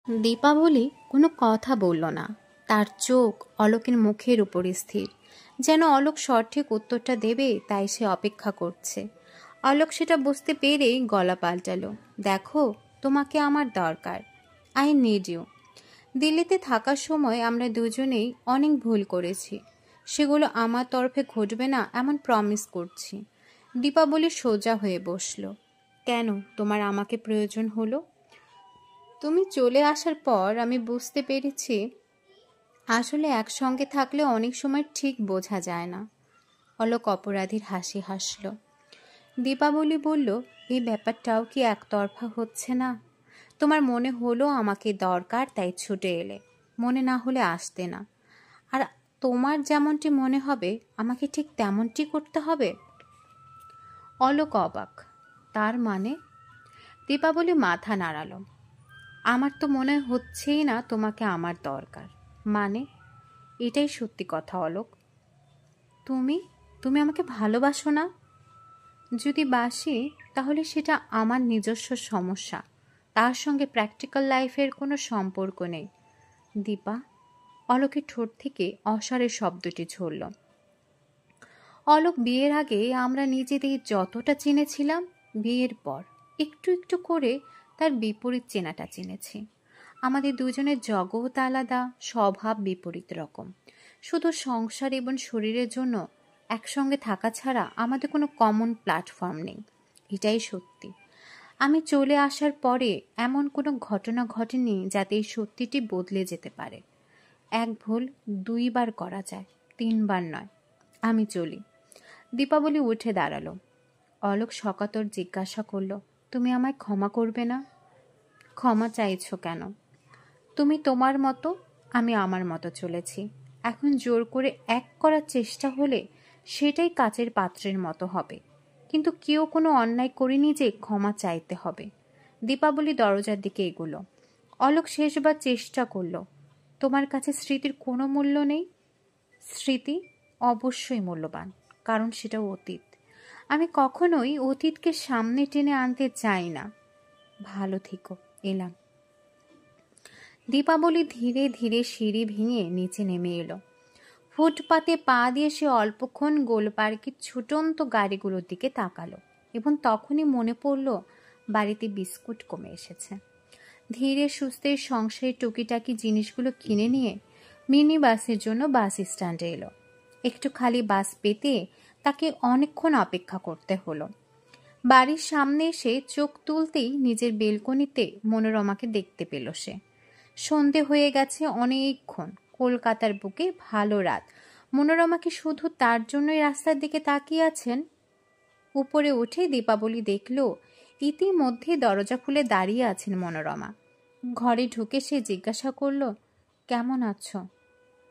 দীপাবলি কোনো কথা বলল না। তার চোখ অলোকের মুখের উপর স্থির, যেন অলোক সঠিক উত্তরটা দেবে তাই সে অপেক্ষা করছে। অলোক সেটা বুঝতে পেরেই গলা পাল্টালো। দেখো, তোমাকে আমার দরকার। I need you. দিল্লিতে থাকার সময় আমরা দুজনেই অনেক ভুল করেছি, সেগুলো আমার তরফে ঘটবে না এমন প্রমিস করছি। দীপাবলি সোজা হয়ে বসল। কেন তোমার আমাকে প্রয়োজন হলো? তুমি চলে আসার পর আমি বুঝতে পেরেছি আসলে একসঙ্গে থাকলে অনেক সময় ঠিক বোঝা যায় না। অলোক অপরাধীর হাসি হাসল। দীপাবলি বলল, এই ব্যাপারটাও কি একতরফা হচ্ছে না? তোমার মনে হলো আমাকে দরকার তাই ছুটে এলে, মনে না হলে আসতে না। আর তোমার যেমনটি মনে হবে আমাকে ঠিক তেমনটি করতে হবে। অলোক অবাক। তার মানে? দীপাবলি মাথা নাড়াল। আমার তো মনে হচ্ছেই না তোমাকে আমার দরকার। মানে? এটাই সত্যি কথা অলোক। তুমি তুমি আমাকে ভালোবাসো না? যদি বাসি তাহলে সেটা আমার নিজস্ব সমস্যা, তার সঙ্গে প্র্যাকটিক্যাল লাইফের কোনো সম্পর্ক নেই। দীপা। অলোকের ঠোঁট থেকে অসারের শব্দটি ঝরল। অলোক, বিয়ের আগে আমরা নিজেদের যতটা চিনেছিলাম, বিয়ের পর একটু একটু করে তার বিপরীত চেনাটা চিনেছি। আমাদের দুজনের জগৎ আলাদা, স্বভাব বিপরীত রকম। শুধু সংসার এবং শরীরের জন্য একসঙ্গে থাকা ছাড়া আমাদের কোনো কমন প্ল্যাটফর্ম নেই, এটাই সত্যি। আমি চলে আসার পরে এমন কোনো ঘটনা ঘটেনি যাতে এই সত্যিটি বদলে যেতে পারে। এক ভুল দুইবার করা যায়, তিনবার নয়। আমি চলি। দীপাবলি উঠে দাঁড়ালো। অলোক সকাতর জিজ্ঞাসা করল, তুমি আমায় ক্ষমা করবে না? ক্ষমা চাইছো কেন? তুমি তোমার মতো, আমি আমার মতো চলেছি। এখন জোর করে এক করার চেষ্টা হলে সেটাই কাচের পাত্রের মতো হবে। কিন্তু কেউ কোনো অন্যায় করেনি যে ক্ষমা চাইতে হবে। দীপাবলি দরজার দিকে এগোলো। অলোক শেষবার চেষ্টা করলো, তোমার কাছে স্মৃতির কোনো মূল্য নেই? স্মৃতি অবশ্যই মূল্যবান, কারণ সেটা অতীত। আমি কখনোই অতীতকে সামনে টেনে আনতে চাই না। ভালো থেকো, এলাম। দীপাবলি ধীরে ধীরে সিঁড়ি ভেঙে নিচে নেমে এলো। ফুটপাতে পা দিয়ে সে অল্পক্ষণ গোলপার্কের ছুটন্ত গাড়িগুলোর দিকে তাকালো এবং তখনই মনে পড়ল বাড়িতে বিস্কুট কমে এসেছে। ধীরে সুস্থে সংসারের টুকিটাকি জিনিসগুলো কিনে নিয়ে মিনি বাসের জন্য বাস স্ট্যান্ডে এলো। একটু খালি বাস পেতে তাকে অনেকক্ষণ অপেক্ষা করতে হলো। বাড়ির সামনে এসে চোখ তুলতেই নিজের বেলকনিতে মনোরমাকে দেখতে পেল সে। সন্ধে হয়ে গেছে অনেকক্ষণ। কলকাতার বুকে ভালো রাত। মনোরমা কি শুধু তার জন্যই রাস্তার দিকে তাকিয়ে আছেন? উপরে উঠে দীপাবলি দেখল ইতিমধ্যে দরজা খুলে দাঁড়িয়ে আছেন মনোরমা। ঘরে ঢুকে সে জিজ্ঞাসা করল, কেমন আছো?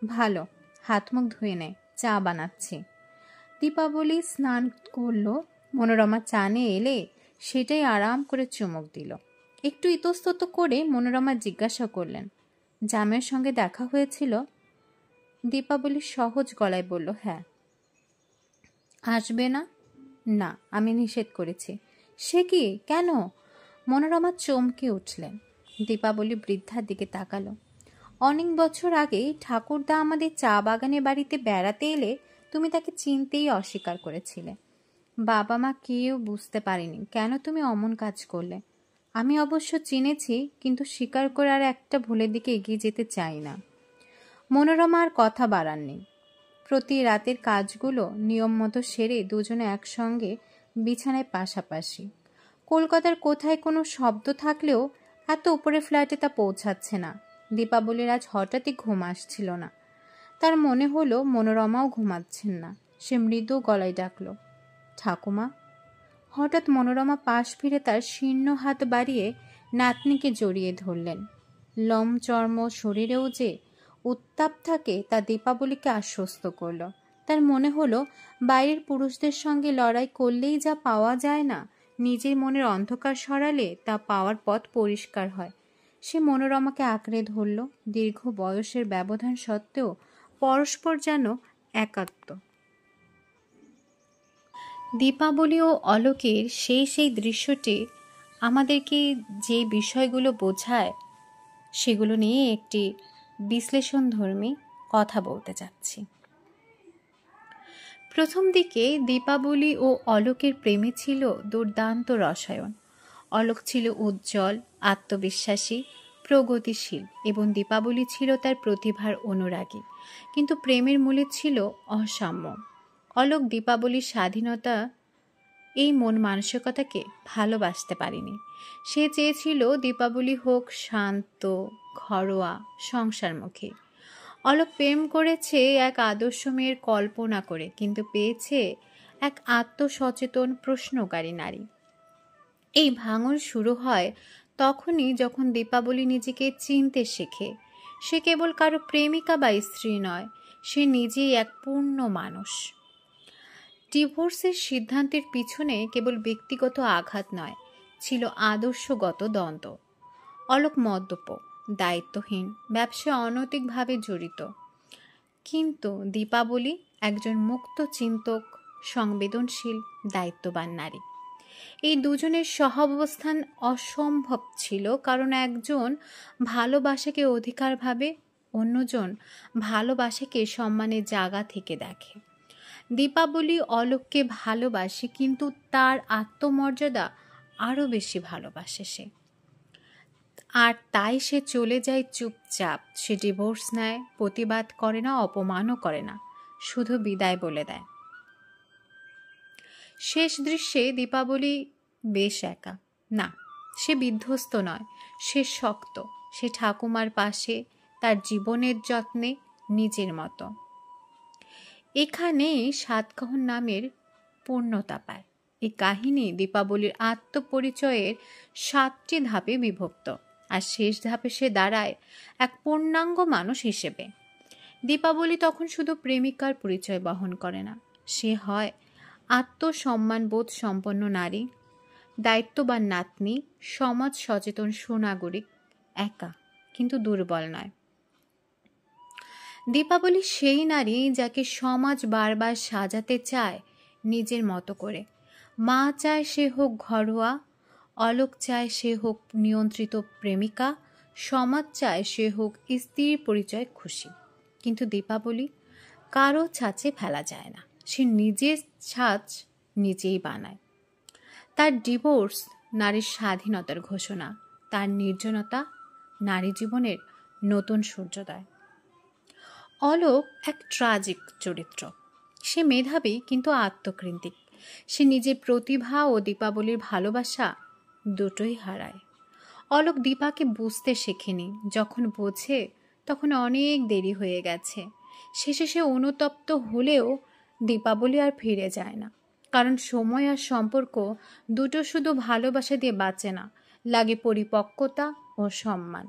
ভালো। হাত মুখ ধুয়ে নে, চা বানাচ্ছি। দীপাবলি স্নান করল। মনোরমা চা নিয়ে এলে সেটাই আরাম করে চুমুক দিল। একটু ইতস্তত করে মনোরমা জিজ্ঞাসা করলেন, জামের সঙ্গে দেখা হয়েছিল? দীপাবলি সহজ গলায় বলল, হ্যাঁ। আসবে না? না, আমি নিষেধ করেছি। সে কি, কেন? মনোরমা চমকে উঠলেন। দীপাবলি বৃদ্ধার দিকে তাকালো। অনেক বছর আগে ঠাকুরদা আমাদের চা বাগানে বাড়িতে বেড়াতে এলে তুমি তাকে চিনতেই অস্বীকার করেছিলে। বাবা মা কেউ বুঝতে পারেনি কেন তুমি অমন কাজ করলে। আমি অবশ্য চিনেছি, কিন্তু স্বীকার করে আর একটা ভুলের দিকে এগিয়ে যেতে চাই না। মনোরমা আর কথা বাড়াননি। প্রতি রাতের কাজগুলো নিয়ম মতো সেরে দুজনে একসঙ্গে বিছানায় পাশাপাশি। কলকাতার কোথায় কোনো শব্দ থাকলেও এত উপরে ফ্ল্যাটে তা পৌঁছাচ্ছে না। দীপাবলির আজ হঠাৎই ঘুম আসছিল না। তার মনে হলো মনোরমাও ঘুমাচ্ছেন না। সে মৃদু গলায় ডাকল, ঠাকুমা। হঠাৎ মনোরমা পাশ ফিরে তার শীর্ণ হাত বাড়িয়ে নাতনিকে জড়িয়ে ধরলেন। লমচর্ম শরীরেও যে উত্তাপ থাকে তা দীপাবলিকে আশ্বস্ত করল। তার মনে হলো বাইরের পুরুষদের সঙ্গে লড়াই করলেই যা পাওয়া যায় না, নিজের মনের অন্ধকার সরালে তা পাওয়ার পথ পরিষ্কার হয়। সে মনোরমাকে আঁকড়ে ধরল। দীর্ঘ বয়সের ব্যবধান সত্ত্বেও পরস্পর যেন একাত্ম। দীপাবলি ও অলোকের সেই দৃশ্যটি আমাদেরকে যে বিষয়গুলো বোঝায় সেগুলো নিয়ে একটি বিশ্লেষণধর্মী কথা বলতে চাচ্ছি। প্রথম দিকে দীপাবলি ও অলোকের প্রেমে ছিল দুর্দান্ত রসায়ন। অলোক ছিল উজ্জ্বল, আত্মবিশ্বাসী, প্রগতিশীল এবং দীপাবলি ছিল তার প্রতিভার অনুরাগী। কিন্তু প্রেমের মূলে ছিল অসাম্য। অলোক দীপাবলির স্বাধীনতা, এই মন মানসিকতাকে ভালোবাসতে পারেনি। সে চেয়েছিল দীপাবলি হোক শান্ত, ঘরোয়া, সংসারমুখী। অলোক প্রেম করেছে এক আদর্শ মেয়ের কল্পনা করে, কিন্তু পেয়েছে এক আত্মসচেতন প্রশ্নকারী নারী। এই ভাঙন শুরু হয় তখনই যখন দীপাবলি নিজেকে চিনতে শেখে। সে কেবল কারো প্রেমিকা বা স্ত্রী নয়, সে নিজেই এক পূর্ণ মানুষ। ডিভোর্সের সিদ্ধান্তের পিছনে কেবল ব্যক্তিগত আঘাত নয়, ছিল আদর্শগত দ্বন্দ্ব। অলোক মদ্যপ, দায়িত্বহীন, ব্যবসায় অনৈতিকভাবে জড়িত। কিন্তু দীপাবলি একজন মুক্ত চিন্তক, সংবেদনশীল, দায়িত্ববান নারী। এই দুজনের সহাবস্থান অসম্ভব ছিল, কারণ একজন ভালোবাসাকে অধিকার ভাবে, অন্যজন ভালোবাসাকে সম্মানের জায়গা থেকে দেখে। দীপাবলি অলোককে ভালোবাসে, কিন্তু তার আত্মমর্যাদা আরও বেশি ভালোবাসে সে। আর তাই সে চলে যায় চুপচাপ। সে ডিভোর্স নেয়, প্রতিবাদ করে না, অপমানও করে না, শুধু বিদায় বলে দেয়। শেষ দৃশ্যে দীপাবলি বেশ একা। না, সে বিধ্বস্ত নয়, সে শক্ত। সে ঠাকুমার পাশে, তার জীবনের যত্নে, নিজের মতো। এখানে সাতকাহন নামের পূর্ণতা পায়। এই কাহিনী দীপাবলির আত্মপরিচয়ের 7টি ধাপে বিভক্ত, আর শেষ ধাপে সে দাঁড়ায় এক পূর্ণাঙ্গ মানুষ হিসেবে। দীপাবলি তখন শুধু প্রেমিকার পরিচয় বহন করে না, সে হয় আত্মসম্মানবোধ সম্পন্ন নারী, দায়িত্ববান নাতনি, সমাজ সচেতন সুনাগরিক। একা কিন্তু দুর্বল নয়। দীপাবলি সেই নারী যাকে সমাজ বারবার সাজাতে চায় নিজের মতো করে। মা চায় সে হোক ঘরোয়া, অলোক চায় সে হোক নিয়ন্ত্রিত প্রেমিকা, সমাজ চায় সে হোক স্ত্রীর পরিচয় খুশি। কিন্তু দীপাবলি কারো ছাঁচে ফেলা যায় না, সে নিজের ছাঁচ নিজেই বানায়। তার ডিভোর্স নারীর স্বাধীনতার ঘোষণা, তার নির্জনতা নারী জীবনের নতুন সূর্যোদয়। অলোক এক ট্রাজিক চরিত্র। সে মেধাবী কিন্তু আত্মকেন্দ্রিক। সে নিজের প্রতিভা ও দীপাবলির ভালোবাসা দুটোই হারায়। অলোক দীপাকে বুঝতে শেখেনি, যখন বোঝে তখন অনেক দেরি হয়ে গেছে। শেষে সে অনুতপ্ত হলেও দীপাবলি আর ফিরে যায় না, কারণ সময় আর সম্পর্ক দুটো শুধু ভালোবাসা দিয়ে বাঁচে না, লাগে পরিপক্কতা ও সম্মান।